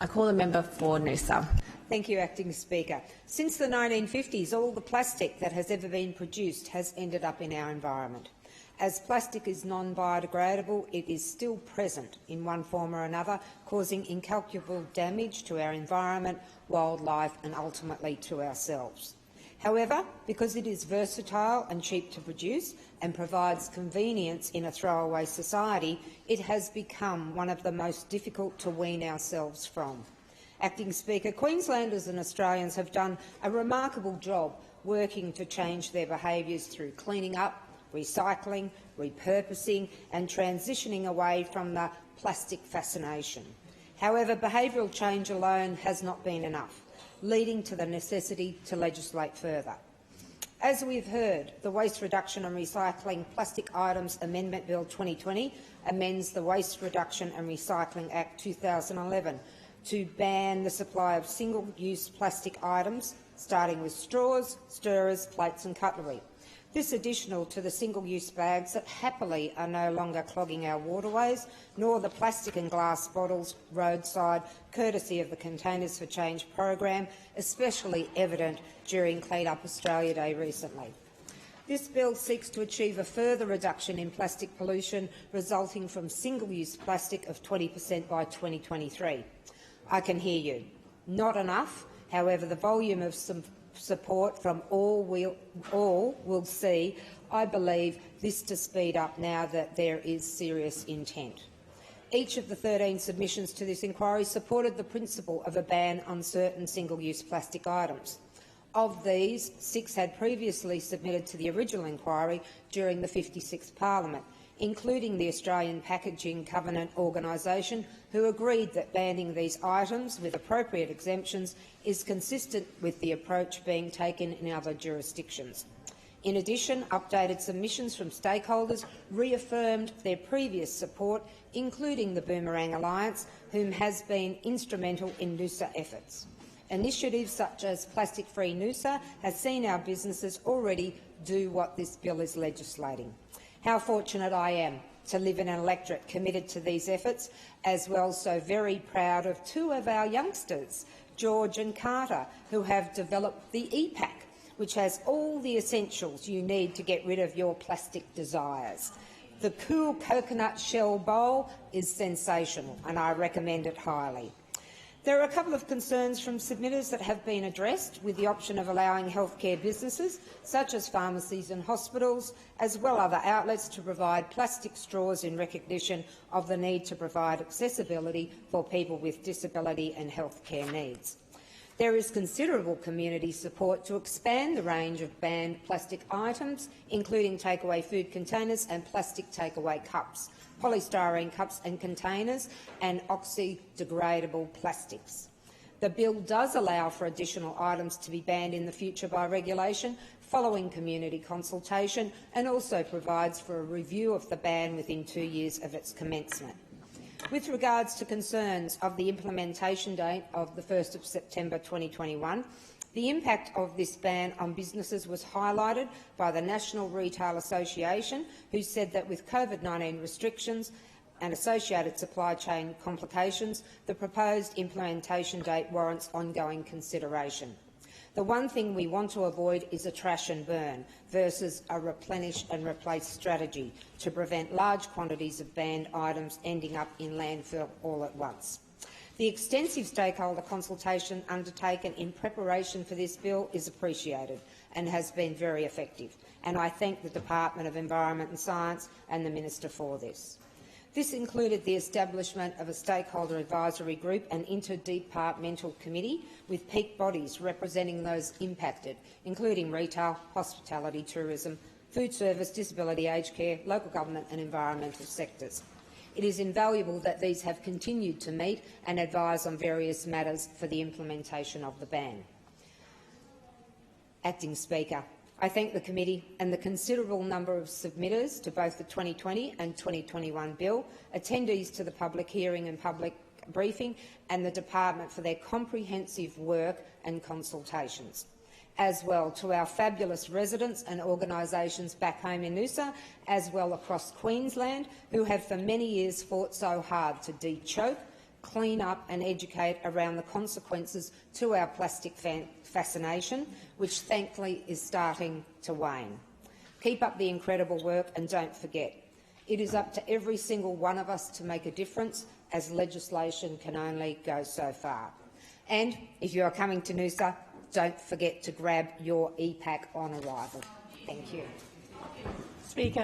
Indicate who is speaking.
Speaker 1: I call the member for Noosa.
Speaker 2: Thank you, Acting Speaker. Since the 1950s, all the plastic that has ever been produced has ended up in our environment. As plastic is non-biodegradable, it is still present in one form or another, causing incalculable damage to our environment, wildlife and ultimately to ourselves. However, because it is versatile and cheap to produce and provides convenience in a throwaway society, it has become one of the most difficult to wean ourselves from. Acting Speaker, Queenslanders and Australians have done a remarkable job working to change their behaviours through cleaning up, recycling, repurposing and transitioning away from the plastic fascination. However, behavioural change alone has not been enough, leading to the necessity to legislate further. As we've heard, the Waste Reduction and Recycling Plastic Items Amendment Bill 2020 amends the Waste Reduction and Recycling Act 2011 to ban the supply of single-use plastic items, starting with straws, stirrers, plates and cutlery. This additional to the single-use bags that happily are no longer clogging our waterways, nor the plastic and glass bottles roadside, courtesy of the Containers for Change program, especially evident during Clean Up Australia Day recently. This bill seeks to achieve a further reduction in plastic pollution resulting from single-use plastic of 20% by 2023. I can hear you. Not enough. However, the volume of support from all will see, I believe, this to speed up now that there is serious intent. Each of the 13 submissions to this inquiry supported the principle of a ban on certain single-use plastic items. Of these, 6 had previously submitted to the original inquiry during the 56th Parliament, including the Australian Packaging Covenant Organisation, who agreed that banning these items with appropriate exemptions is consistent with the approach being taken in other jurisdictions. In addition, updated submissions from stakeholders reaffirmed their previous support, including the Boomerang Alliance, whom has been instrumental in Noosa efforts. Initiatives such as Plastic Free Noosa has seen our businesses already do what this bill is legislating. How fortunate I am to live in an electorate committed to these efforts, as well so very proud of 2 of our youngsters, George and Carter, who have developed the e-pack, which has all the essentials you need to get rid of your plastic desires. The cool coconut shell bowl is sensational and I recommend it highly. There are a couple of concerns from submitters that have been addressed, with the option of allowing healthcare businesses, such as pharmacies and hospitals, as well as other outlets, to provide plastic straws in recognition of the need to provide accessibility for people with disability and healthcare needs. There is considerable community support to expand the range of banned plastic items, including takeaway food containers and plastic takeaway cups, polystyrene cups and containers, and oxy-degradable plastics. The bill does allow for additional items to be banned in the future by regulation following community consultation, and also provides for a review of the ban within 2 years of its commencement. With regards to concerns of the implementation date of the 1st of September 2021, the impact of this ban on businesses was highlighted by the National Retail Association, who said that with COVID-19 restrictions and associated supply chain complications, the proposed implementation date warrants ongoing consideration. The one thing we want to avoid is a trash and burn versus a replenish and replace strategy to prevent large quantities of banned items ending up in landfill all at once. The extensive stakeholder consultation undertaken in preparation for this bill is appreciated and has been very effective, and I thank the Department of Environment and Science and the Minister for this. This included the establishment of a stakeholder advisory group and interdepartmental committee with peak bodies representing those impacted, including retail, hospitality, tourism, food service, disability, aged care, local government and environmental sectors. It is invaluable that these have continued to meet and advise on various matters for the implementation of the ban. Acting Speaker, I thank the committee and the considerable number of submitters to both the 2020 and 2021 bill, attendees to the public hearing and public briefing, and the department for their comprehensive work and consultations. As well to our fabulous residents and organisations back home in Noosa, as well across Queensland, who have for many years fought so hard to de-choke, clean up and educate around the consequences to our plastic fascination, which thankfully is starting to wane. Keep up the incredible work and don't forget, it is up to every single one of us to make a difference, as legislation can only go so far. And if you are coming to Noosa, don't forget to grab your EPAC on arrival. Thank you.
Speaker 3: Speaker.